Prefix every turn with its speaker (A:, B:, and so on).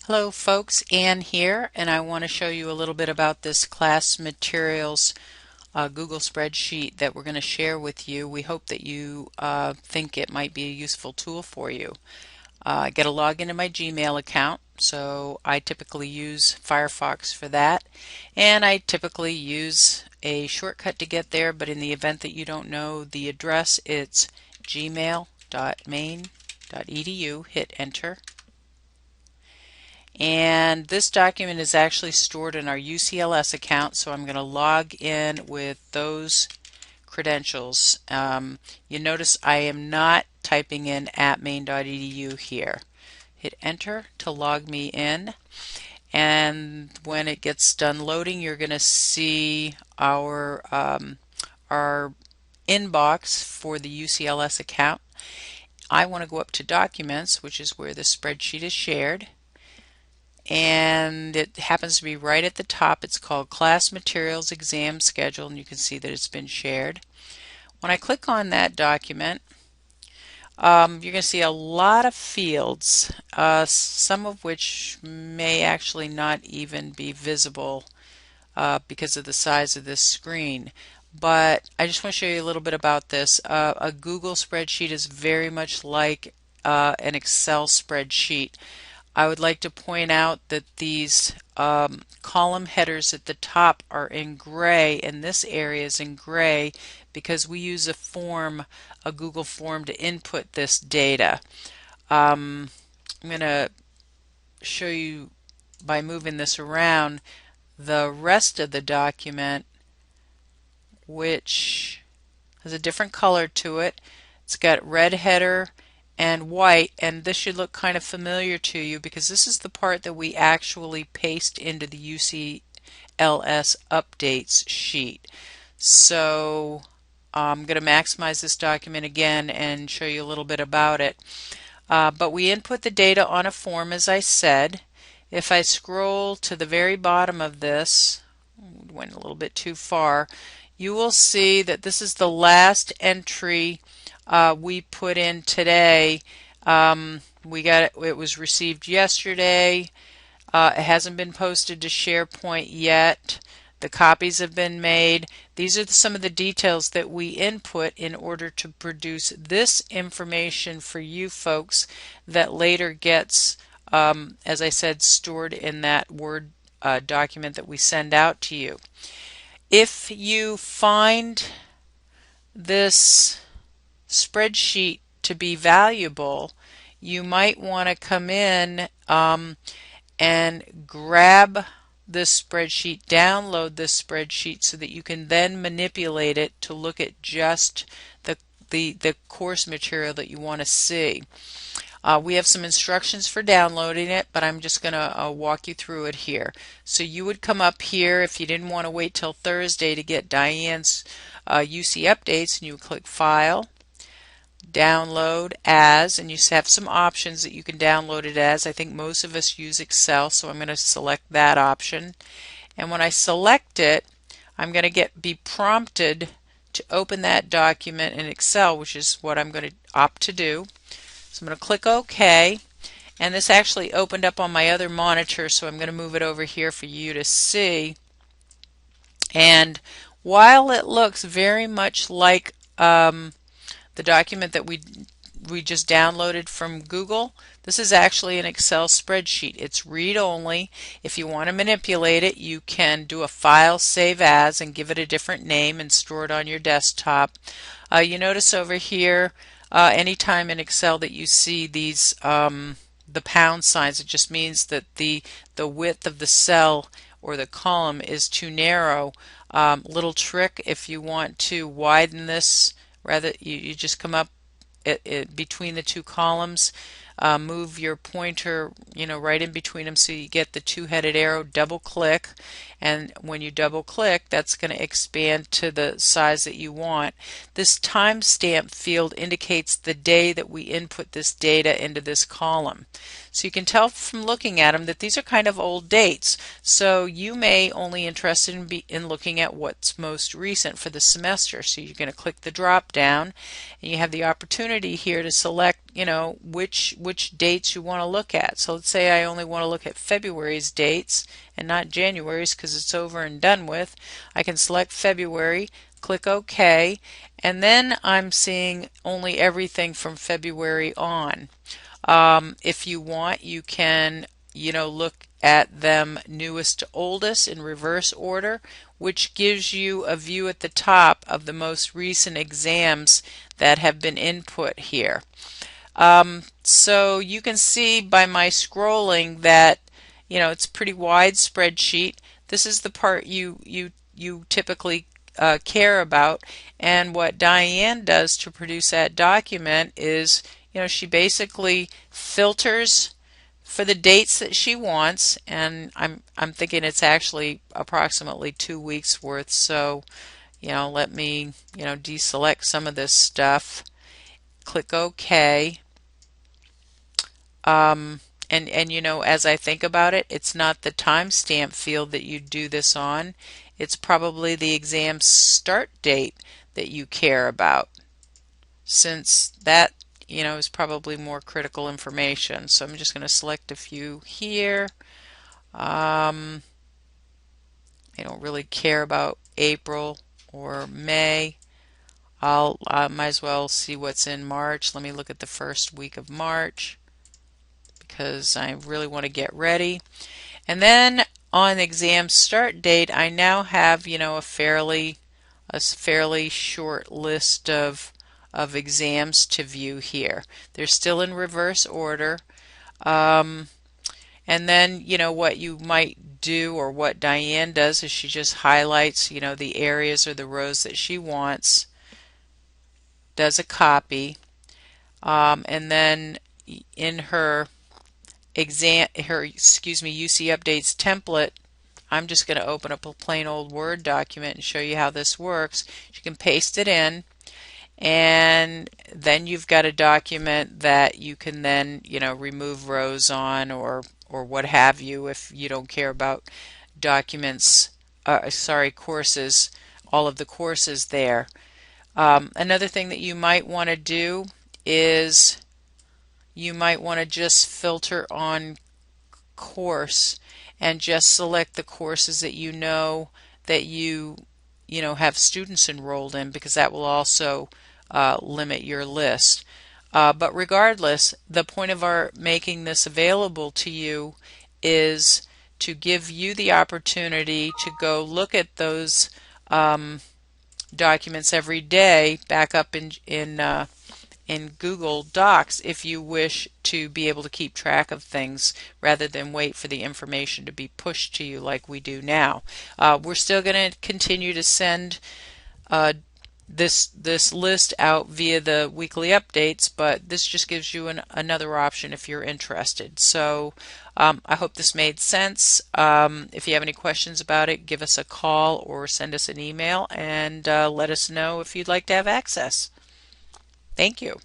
A: Hello folks, Ann here, and I want to show you a little bit about this class materials Google spreadsheet that we're going to share with you. We hope that you think it might be a useful tool for you. I get a login to my Gmail account, so I typically use Firefox for that, and I typically use a shortcut to get there, but in the event that you don't know the address, it's gmail.main.edu. Hit enter. And this document is actually stored in our UCLS account, so I'm going to log in with those credentials. You notice I am not typing in @main.edu here. Hit enter to log me in, and when it gets done loading, you're going to see our inbox for the UCLS account. I want to go up to Documents, which is where the spreadsheet is shared, and it happens to be right at the top. It's called Class Materials Exam Schedule, and you can see that it's been shared. When I click on that document, you're going to see a lot of fields, some of which may actually not even be visible because of the size of this screen. But I just want to show you a little bit about this. A Google spreadsheet is very much like an Excel spreadsheet. I would like to point out that these column headers at the top are in gray, and this area is in gray because we use a Google form to input this data. I'm going to show you by moving this around the rest of the document, which has a different color to it. It's got red header and white, and this should look kind of familiar to you because this is the part that we actually paste into the UCLS updates sheet. So I'm going to maximize this document again and show you a little bit about it. But we input the data on a form, as I said. If I scroll to the very bottom of this, went a little bit too far, you will see that this is the last entry we put in today. It was received yesterday. It hasn't been posted to SharePoint yet. The copies have been made. These are some of the details that we input in order to produce this information for you folks that later gets, as I said, stored in that Word document that we send out to you. If you find this spreadsheet to be valuable, you might want to come in and grab this spreadsheet, download this spreadsheet so that you can then manipulate it to look at just the course material that you want to see. We have some instructions for downloading it, but I'm just going to walk you through it here. So you would come up here if you didn't want to wait till Thursday to get Diane's UC updates, and you would click File, Download As, and you have some options that you can download it as. I think most of us use Excel, so I'm going to select that option. And when I select it, I'm going to be prompted to open that document in Excel, which is what I'm going to opt to do. So I'm going to click OK, and this actually opened up on my other monitor, so I'm going to move it over here for you to see. And while it looks very much like the document that we just downloaded from Google, this is actually an Excel spreadsheet. It's read-only. If you want to manipulate it, you can do a File, Save As, and give it a different name and store it on your desktop. You notice over here, anytime in Excel that you see these the pound signs, it just means that the width of the cell or the column is too narrow. Little trick, if you want to widen this, rather you just come up between the two columns, move your pointer right in between them so you get the two-headed arrow, double click, and when you double click, that's going to expand to the size that you want. This timestamp field indicates the day that we input this data into this column. So you can tell from looking at them that these are kind of old dates. So you may only interested in looking at what's most recent for the semester. So you're going to click the drop down, and you have the opportunity here to select which dates you want to look at. So let's say I only want to look at February's dates and not January's because it's over and done with. I can select February, click OK, and then I'm seeing only everything from February on. If you want, you can, look at them newest to oldest in reverse order, which gives you a view at the top of the most recent exams that have been input here. So you can see by my scrolling that, it's a pretty wide spreadsheet. This is the part you typically care about, and what Diane does to produce that document is, she basically filters for the dates that she wants, and I'm thinking it's actually approximately 2 weeks worth. So, let me, deselect some of this stuff. Click OK. And as I think about it, it's not the timestamp field that you do this on. It's probably the exam start date that you care about, since that is probably more critical information. So I'm just going to select a few here. I don't really care about April or May. I might as well see what's in March. Let me look at the first week of March because I really want to get ready. And then on exam start date, I now have a fairly short list of exams to view here. They're still in reverse order. And then what you might do, or what Diane does, is she just highlights the areas or the rows that she wants, does a copy, and then in her UC Updates template, I'm just going to open up a plain old Word document and show you how this works. You can paste it in, and then you've got a document that you can then remove rows on, or what have you, if you don't care about documents, courses, all of the courses there. Another thing that you might want to do is you might want to just filter on course and just select the courses that that you have students enrolled in, because that will also limit your list. But regardless, the point of our making this available to you is to give you the opportunity to go look at those documents every day back up in Google Docs if you wish to be able to keep track of things rather than wait for the information to be pushed to you like we do now. We're still going to continue to send this list out via the weekly updates, but this just gives you another option if you're interested. So I hope this made sense. If you have any questions about it, give us a call or send us an email, and let us know if you'd like to have access. Thank you.